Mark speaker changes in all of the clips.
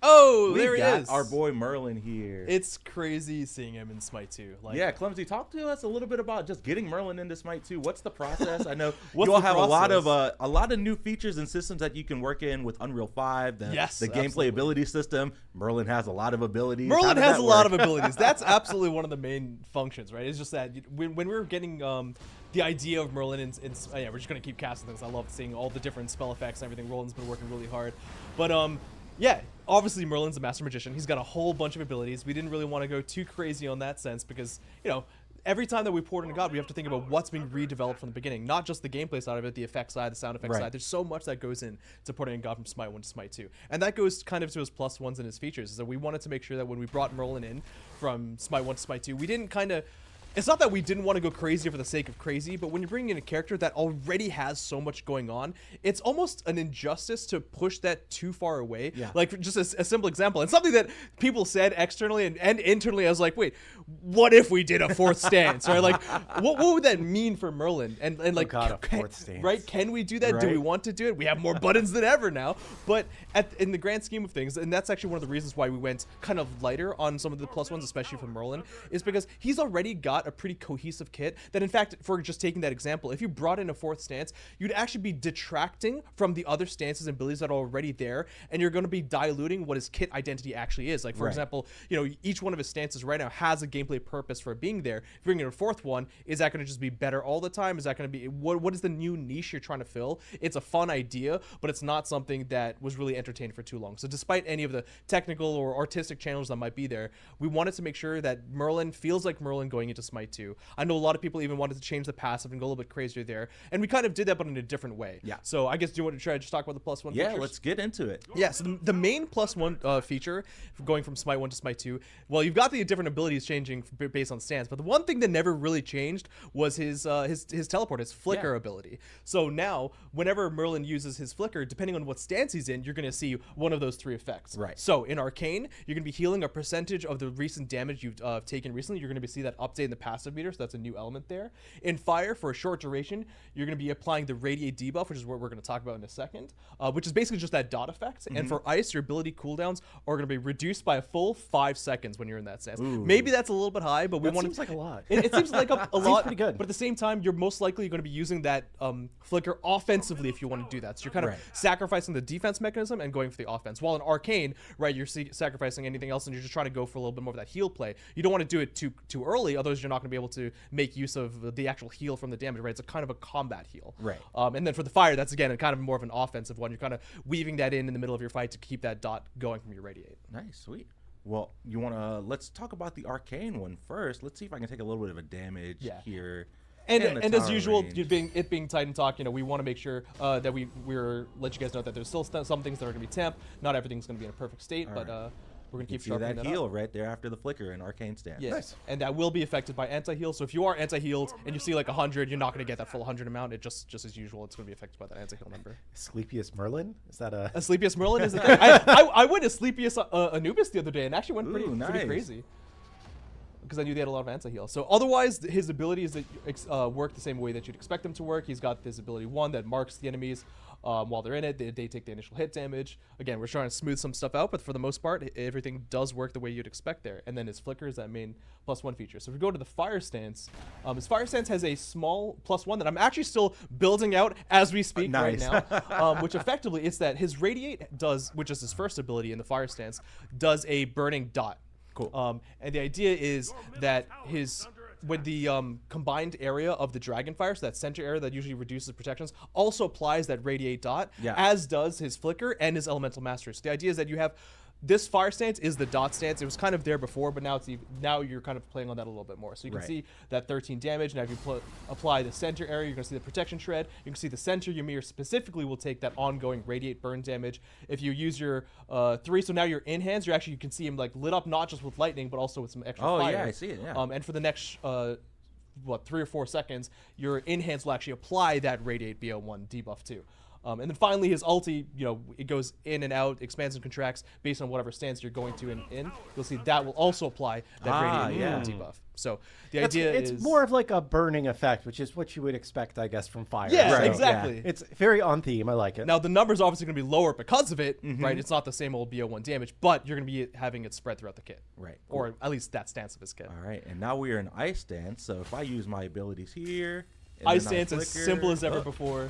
Speaker 1: Oh,
Speaker 2: We
Speaker 1: there he
Speaker 2: got
Speaker 1: is.
Speaker 2: our boy Merlin here.
Speaker 1: It's crazy seeing him in Smite 2. Like,
Speaker 2: Yeah, Clumsy, talk to us a little bit about just getting Merlin into Smite 2. What's the process? I know
Speaker 1: What's
Speaker 2: you all
Speaker 1: the
Speaker 2: have
Speaker 1: process?
Speaker 2: a lot of new features and systems that you can work in with Unreal 5.
Speaker 1: Yes,
Speaker 2: the gameplay
Speaker 1: absolutely.
Speaker 2: ability system. Merlin has a lot of abilities. How
Speaker 1: Merlin
Speaker 2: does
Speaker 1: has
Speaker 2: that
Speaker 1: a lot
Speaker 2: work?
Speaker 1: of abilities. That's absolutely one of the main functions, right? It's just that when we were getting the idea of Merlin yeah, we're just gonna keep casting things. I love seeing all the different spell effects and everything. Roland's been working really hard, but yeah, obviously Merlin's a master magician. He's got a whole bunch of abilities. We didn't really want to go too crazy on that sense because, you know, every time that we port into God, we have to think about what's being redeveloped from the beginning, not just the gameplay side of it, the effect side, the sound effect
Speaker 2: Right.
Speaker 1: side. There's so much that goes in to porting in God from Smite 1 to Smite 2. And that goes kind of to his plus ones and his features. So we wanted to make sure that when we brought Merlin in from Smite 1 to Smite 2, we didn't kind of... It's not that we didn't want to go crazy for the sake of crazy, but when you're bringing in a character that already has so much going on, it's almost an injustice to push that too far away.
Speaker 2: Yeah.
Speaker 1: Like, just a simple example, and something that people said externally and internally, I was like, wait, what if we did a fourth stance? Right? Like, what would that mean for Merlin? And like,
Speaker 3: God, a fourth stance.
Speaker 1: right? Can we do that? Do we
Speaker 2: Right.
Speaker 1: want to do it? We have more buttons than ever now. But in the grand scheme of things, and that's actually one of the reasons why we went kind of lighter on some of the plus ones, especially for Merlin, is because he's already got a pretty cohesive kit that, in fact, for just taking that example, if you brought in a fourth stance, you'd actually be detracting from the other stances and abilities that are already there, and you're going to be diluting what his kit identity actually is. Like, for
Speaker 2: Right.
Speaker 1: example, you know, each one of his stances right now has a gameplay purpose for being there. If you bring in a fourth one, is that going to just be better all the time? Is that going to be what is the new niche you're trying to fill? It's a fun idea, but it's not something that was really entertained for too long. So despite any of the technical or artistic challenges that might be there, we wanted to make sure that Merlin feels like Merlin going into Smite 2. I know a lot of people even wanted to change the passive and go a little bit crazier there, and we kind of did that, but in a different way.
Speaker 2: Yeah.
Speaker 1: So I guess, do you want to try to just talk about the plus one
Speaker 2: Yeah,
Speaker 1: features?
Speaker 2: let's get into it.
Speaker 1: Yeah, so the main plus one feature going from Smite 1 to Smite 2, well, you've got the different abilities changing based on stance, but the one thing that never really changed was his teleport, his flicker
Speaker 2: Yeah.
Speaker 1: ability. So now, whenever Merlin uses his flicker, depending on what stance he's in, you're going to see one of those three effects.
Speaker 2: Right.
Speaker 1: So in Arcane, you're going to be healing a percentage of the recent damage you've taken recently. You're going to see that update in the passive meter, so that's a new element there. In Fire, for a short duration, you're going to be applying the Radiate debuff, which is what we're going to talk about in a second, which is basically just that dot effect. And for Ice, your ability cooldowns are going to be reduced by a full 5 seconds when you're in that stance.
Speaker 2: Ooh.
Speaker 1: Maybe that's a little bit high, but we
Speaker 3: That
Speaker 1: want
Speaker 3: seems like a lot.
Speaker 1: It seems like a lot,
Speaker 3: pretty good.
Speaker 1: but at the same time, you're most likely going to be using that flicker offensively if you want to do that. So you're kind of
Speaker 2: Right.
Speaker 1: sacrificing the defense mechanism and going for the offense. While in Arcane, right, you're sacrificing anything else and you're just trying to go for a little bit more of that heal play. You don't want to do it too early, otherwise you're not going to be able to make use of the actual heal from the damage, right? It's a kind of a combat heal.
Speaker 2: Right.
Speaker 1: And then for the Fire, that's again kind of more of an offensive one. You're kind of weaving that in the middle of your fight to keep that dot going from your Radiate.
Speaker 2: Nice, sweet. Well, you want to let's talk about the Arcane one first. Let's see if I can take a little bit of a damage
Speaker 1: Yeah.
Speaker 2: here.
Speaker 1: And
Speaker 2: in the
Speaker 1: as
Speaker 2: tower
Speaker 1: usual,
Speaker 2: range.
Speaker 1: it being Titan Talk, you know, we want to make sure that we're let you guys know that there's still some things that are going to be temp. Not everything's going to be in a perfect state,
Speaker 2: All
Speaker 1: but
Speaker 2: right.
Speaker 1: we're going to
Speaker 2: You
Speaker 1: keep
Speaker 2: see
Speaker 1: sharpening
Speaker 2: that
Speaker 1: that
Speaker 2: heal
Speaker 1: up.
Speaker 2: right there after the flicker in Arcane stance.
Speaker 1: Yes.
Speaker 3: Nice.
Speaker 1: And that will be affected by anti-heal. So if you are anti-healed and you see like 100, you're not going to get that full 100 amount. It just as usual, it's going to be affected by that anti-heal number.
Speaker 3: Sleepiest Merlin? Is that a...
Speaker 1: Sleepiest Merlin is the thing. I went as Sleepiest Anubis the other day and actually went pretty
Speaker 2: Ooh, nice.
Speaker 1: crazy. Because I knew they had a lot of anti-heal. So otherwise, his abilities that work the same way that you'd expect them to work. He's got this ability 1 that marks the enemies while they're in it. They take the initial hit damage. Again, we're trying to smooth some stuff out, but for the most part, everything does work the way you'd expect there. And then his flicker is that main +1 feature. So if we go to the Fire stance, his Fire stance has a small +1 that I'm actually still building out as we speak right
Speaker 2: Nice.
Speaker 1: now, which effectively is that his Radiate does, which is his first ability in the Fire stance, does a burning dot.
Speaker 2: Cool.
Speaker 1: And the idea is that when the combined area of the Dragon Fire, so that center area that usually reduces protections, also applies that Radiate dot,
Speaker 2: Yeah.
Speaker 1: as does his Flicker and his Elemental Mastery. So the idea is that you have this Fire stance is the dot stance. It was kind of there before, but now you're kind of playing on that a little bit more. So you can
Speaker 2: Right.
Speaker 1: see that 13 damage. Now if you apply the center area, you're going to see the protection shred. You can see the center Ymir specifically will take that ongoing Radiate burn damage. If you use your 3, so now you're in hands, you can see him like lit up not just with lightning, but also with some extra
Speaker 2: Oh,
Speaker 1: fire.
Speaker 2: yeah, I see it, yeah.
Speaker 1: And for the next 3 or 4 seconds, your in hands will actually apply that Radiate BO1 debuff too. And then finally his ulti, it goes in and out, expands and contracts based on whatever stance you're going to in. You'll see that will also apply that radiant debuff. So the idea is...
Speaker 3: It's more of like a burning effect, which is what you would expect, I guess, from fire.
Speaker 1: Yeah,
Speaker 3: So,
Speaker 1: exactly.
Speaker 3: yeah, it's very on theme. I like it.
Speaker 1: Now, the number's obviously going to be lower because of it, right? It's not the same old BO1 damage, but you're going to be having it spread throughout the kit.
Speaker 2: Right.
Speaker 1: Or at least that stance of his kit.
Speaker 2: All right, and now we are in ice stance. So if I use my abilities here, and
Speaker 1: Ice
Speaker 2: then I
Speaker 1: stance as
Speaker 2: flicker,
Speaker 1: simple as ever before.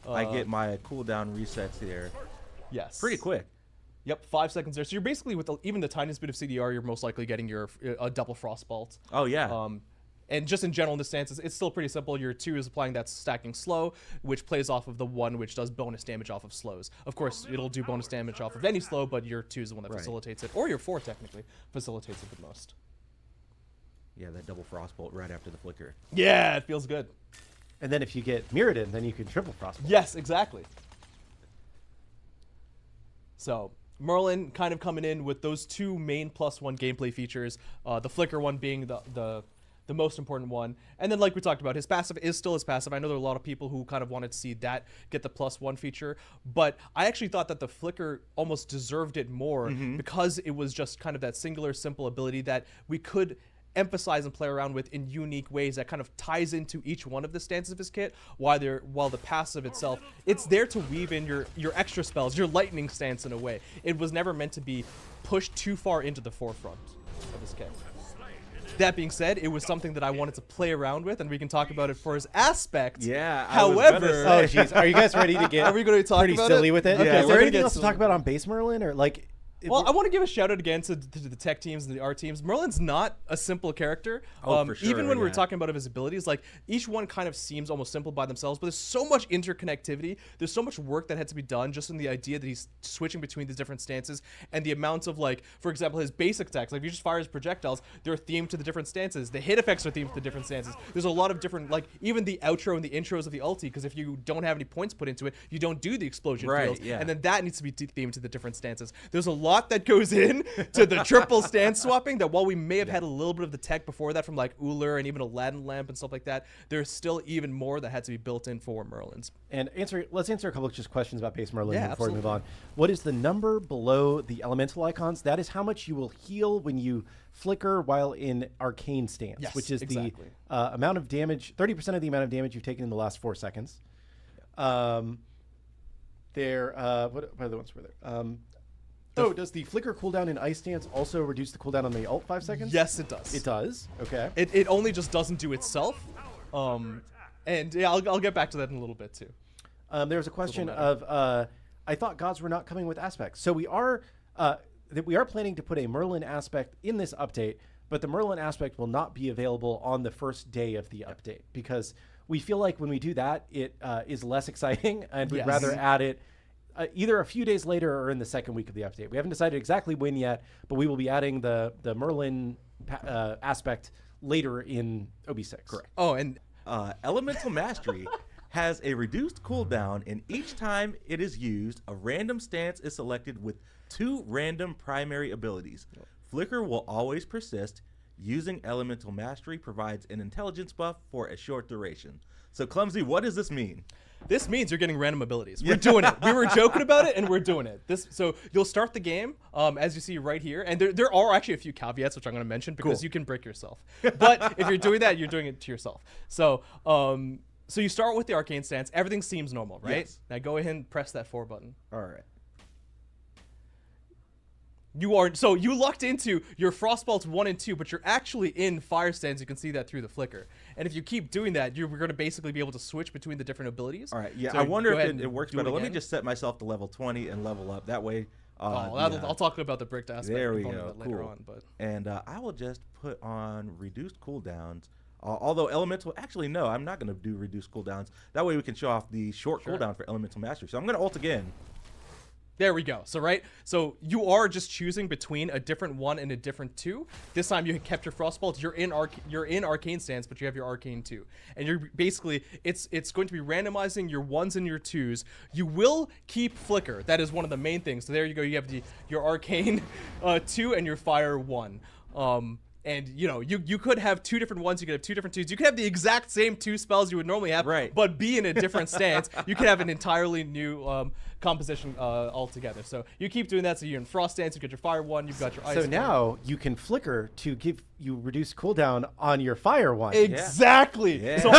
Speaker 2: I get my cooldown resets here.
Speaker 1: Yes.
Speaker 2: Pretty quick.
Speaker 1: Yep, 5 seconds there. So you're basically, with even the tiniest bit of CDR, you're most likely getting a double Frostbolt.
Speaker 2: Oh, yeah.
Speaker 1: And just in general, in this stance, it's still pretty simple. Your 2 is applying that stacking slow, which plays off of the 1, which does bonus damage off of slows. Of course, it'll do bonus damage off of any slow, but your 2 is the one that facilitates it. Or your 4, technically, facilitates it the most.
Speaker 2: Yeah, that double Frostbolt right after the flicker.
Speaker 1: Yeah, it feels good.
Speaker 3: And then if you get Mirrodin, then you can triple Frostbolt.
Speaker 1: Yes, exactly. So Merlin kind of coming in with those 2 main +1 gameplay features, the flicker one being the most important one. And then, like we talked about, his passive is still his passive. I know there are a lot of people who kind of wanted to see that get the +1 feature, but I actually thought that the flicker almost deserved it more because it was just kind of that singular, simple ability that we could emphasize and play around with in unique ways that kind of ties into each one of the stances of his kit, while the passive itself, it's there to weave in your extra spells, your lightning stance in a way. It was never meant to be pushed too far into the forefront of his kit. That being said, it was something that I wanted to play around with, and we can talk about it for his aspect.
Speaker 2: Yeah.
Speaker 1: However,
Speaker 3: Oh, jeez. Are you guys ready to get
Speaker 1: are we going to talk
Speaker 3: pretty
Speaker 1: about
Speaker 3: silly
Speaker 1: it?
Speaker 3: with it?
Speaker 1: Okay,
Speaker 3: Is
Speaker 1: we're
Speaker 3: there
Speaker 1: gonna
Speaker 3: anything
Speaker 1: get
Speaker 3: else to
Speaker 1: silly.
Speaker 3: talk about on base Merlin? Or like...
Speaker 1: Well, I want to give a shout out again to the tech teams and the art teams. Merlin's not a simple character.
Speaker 2: For sure,
Speaker 1: Even when we're
Speaker 2: yeah.
Speaker 1: talking about his abilities, like each one kind of seems almost simple by themselves, but there's so much interconnectivity. There's so much work that had to be done just in the idea that he's switching between these different stances and the amounts of, like, for example, his basic attacks. Like if you just fire his projectiles, they're themed to the different stances. The hit effects are themed to the different stances. There's a lot of different, like even the outro and the intros of the ulti, because if you don't have any points put into it, you don't do the explosion fields,
Speaker 2: yeah.
Speaker 1: and then that needs to be themed to the different stances. There's a lot that goes in to the triple stance swapping that while we may have had a little bit of the tech before that from like Uller and even Aladdin Lamp and stuff like that, there's still even more that had to be built in for Merlin's.
Speaker 3: And let's answer a couple of just questions about base Merlin before
Speaker 1: absolutely.
Speaker 3: we move on. What is the number below the elemental icons? That is how much you will heal when you flicker while in Arcane stance,
Speaker 1: Yes,
Speaker 3: which is
Speaker 1: exactly.
Speaker 3: the amount of damage, 30% of the amount of damage you've taken in the last 4 seconds. What other ones were there? Does the flicker cooldown in ice stance also reduce the cooldown on the ult 5 seconds?
Speaker 1: Yes, it does.
Speaker 3: It does. Okay.
Speaker 1: It only just doesn't do itself. And yeah, I'll get back to that in a little bit too.
Speaker 3: There was a question of I thought gods were not coming with aspects. So we are planning to put a Merlin aspect in this update, but the Merlin aspect will not be available on the first day of the update because we feel like when we do that, it is less exciting, and we'd rather add it either a few days later or in the second week of the update. We haven't decided exactly when yet, but we will be adding the Merlin aspect later in OB6.
Speaker 2: Correct.
Speaker 1: Oh, and
Speaker 2: Elemental Mastery has a reduced cooldown, and each time it is used, a random stance is selected with 2 random primary abilities. Flicker will always persist. Using Elemental Mastery provides an intelligence buff for a short duration. So, Clumsy, what does this mean?
Speaker 1: this means you're getting random abilities. We're doing it. We were joking about it, and we're doing it. So you'll start the game, as you see right here, and there are actually a few caveats which I'm going to mention because you can break yourself. But if you're doing that, you're doing it to yourself. So so you start with the Arcane stance. Everything seems normal, right?
Speaker 2: Yes.
Speaker 1: Now go ahead and press that 4 button.
Speaker 2: All right.
Speaker 1: So you lucked into your Frostbolts 1 and 2, but you're actually in Fire Stance. You can see that through the flicker. And if you keep doing that, you're going to basically be able to switch between the different abilities.
Speaker 2: All right. Yeah,
Speaker 1: So
Speaker 2: I wonder
Speaker 1: go
Speaker 2: if
Speaker 1: ahead
Speaker 2: it
Speaker 1: and
Speaker 2: works
Speaker 1: do
Speaker 2: better. Let me
Speaker 1: again.
Speaker 2: just set myself to level 20 and level up. That way.
Speaker 1: I'll talk about the bricked aspect
Speaker 2: There we
Speaker 1: component
Speaker 2: go.
Speaker 1: of that later
Speaker 2: Cool.
Speaker 1: on. But
Speaker 2: And I will just put on reduced cooldowns. Although elemental, actually no, I'm not going to do reduced cooldowns. That way we can show off the short cooldown for elemental mastery. So I'm going to ult again.
Speaker 1: there we go. So you are just choosing between a different 1 and a different 2. This time you kept your Frostbolt. You're in Arcane stance, but you have your Arcane 2. And you're basically it's going to be randomizing your 1s and your 2s. You will keep Flicker. That is one of the main things. So there you go. You have your Arcane 2 and your Fire 1. And you could have 2 different ones, you could have 2 different 2s, you could have the exact same 2 spells you would normally have,
Speaker 2: Right.
Speaker 1: but be in a different stance. You could have an entirely new composition altogether. So you keep doing that. So you're in frost stance, you've got your fire one, you've got your ice
Speaker 3: So
Speaker 1: one.
Speaker 3: now you can flicker to give you reduced cooldown on your fire one.
Speaker 1: Exactly.
Speaker 2: Yeah.
Speaker 1: So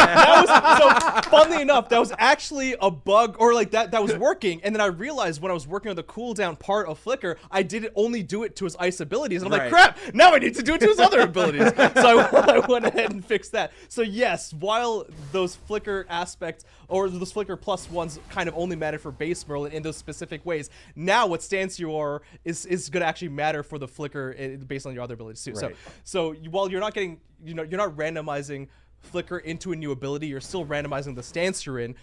Speaker 1: funnily enough, that was actually a bug, or like that was working. And then I realized when I was working on the cooldown part of Flicker, I didn't only do it to his ice abilities. And I'm like,
Speaker 2: Right.
Speaker 1: crap, now I need to do it to his other abilities. So I went ahead and fixed that. So yes, while those Flicker aspects, or those Flicker plus ones kind of only matter for base Merlin in those specific ways, now what stance you are is going to actually matter for the Flicker based on your other abilities too.
Speaker 2: Right.
Speaker 1: So while you're not getting, you're not randomizing Flicker into a new ability, you're still randomizing the stance you're in,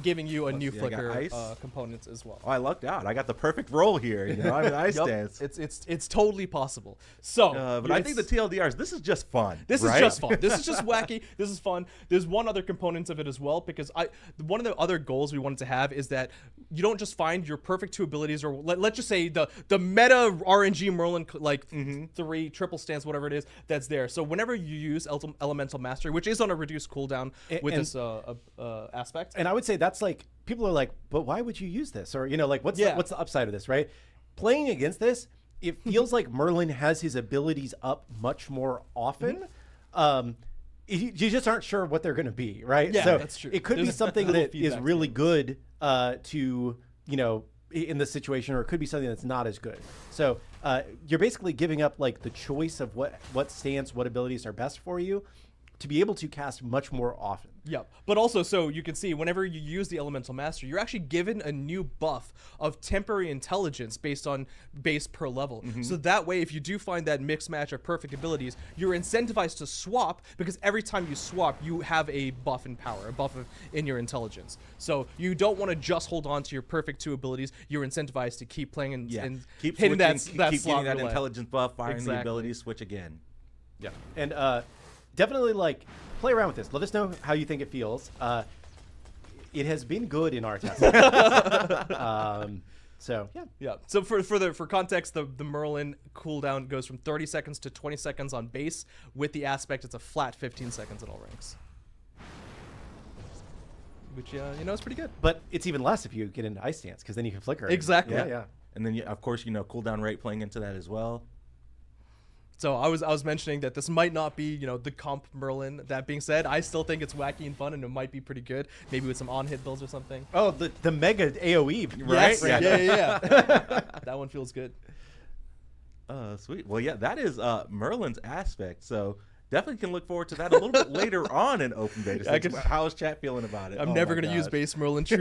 Speaker 1: giving you a new
Speaker 2: see, I got
Speaker 1: Flicker
Speaker 2: ice.
Speaker 1: components as well.
Speaker 2: Oh, I lucked out. I got the perfect roll here. I'm an ice
Speaker 1: Yup,
Speaker 2: stance.
Speaker 1: it's totally possible. So,
Speaker 2: But I think the TLDRs, this is just fun.
Speaker 1: This
Speaker 2: right?
Speaker 1: is just fun. This is just wacky. This is fun. There's one other component of it as well, because one of the other goals we wanted to have is that you don't just find your perfect 2 abilities, or let's just say the meta RNG Merlin 3 triple stance, whatever it is, that's there. So whenever you use Elemental Mastery, which is on a reduced cooldown with this aspect,
Speaker 3: And I would say that's like, people are like, but why would you use this? Or, what's the upside of this, right? Playing against this, it feels like Merlin has his abilities up much more often. You just aren't sure what they're going to be, right?
Speaker 1: Yeah,
Speaker 3: so
Speaker 1: that's true.
Speaker 3: It could
Speaker 1: There's
Speaker 3: be something
Speaker 1: little
Speaker 3: that is
Speaker 1: feedback
Speaker 3: really good to, in this situation, or it could be something that's not as good. So you're basically giving up like the choice of what stance, what abilities are best for you, to be able to cast much more often.
Speaker 1: Yep. But also, so you can see whenever you use the Elemental Master, you're actually given a new buff of temporary intelligence based on base per level. So that way, if you do find that mixed match of perfect abilities, you're incentivized to swap, because every time you swap, you have a buff in power, a buff in your intelligence. So you don't want to just hold on to your perfect 2 abilities. You're incentivized to keep playing and
Speaker 2: keep
Speaker 1: hitting that
Speaker 2: switching,
Speaker 1: that
Speaker 2: keep
Speaker 1: slot
Speaker 2: getting that
Speaker 1: roulette.
Speaker 2: intelligence buff, firing the
Speaker 1: Exactly.
Speaker 2: ability, switch again.
Speaker 3: Yeah. And definitely play around with this. Let us know how you think it feels. It has been good in our testing. So yeah.
Speaker 1: Yeah. So for context, the Merlin cooldown goes from 30 seconds to 20 seconds on base. With the aspect, it's a flat 15 seconds at all ranks, which is pretty good.
Speaker 3: But it's even less if you get into ice stance, because then you can flicker.
Speaker 1: Exactly.
Speaker 3: Yeah.
Speaker 2: And then, of course, cooldown rate playing into that as well.
Speaker 1: So I was mentioning that this might not be, the comp Merlin. That being said, I still think it's wacky and fun, and it might be pretty good. Maybe with some on-hit builds or something.
Speaker 3: Oh, the mega AoE,
Speaker 1: Yes.
Speaker 3: right?
Speaker 1: Yeah. That one feels good.
Speaker 2: Sweet. Well, yeah, that is Merlin's aspect. So definitely can look forward to that a little bit later on in open beta. How is chat feeling about it?
Speaker 1: I'm
Speaker 2: Oh
Speaker 1: never
Speaker 2: my
Speaker 1: going to use
Speaker 2: gosh.
Speaker 1: base Merlin true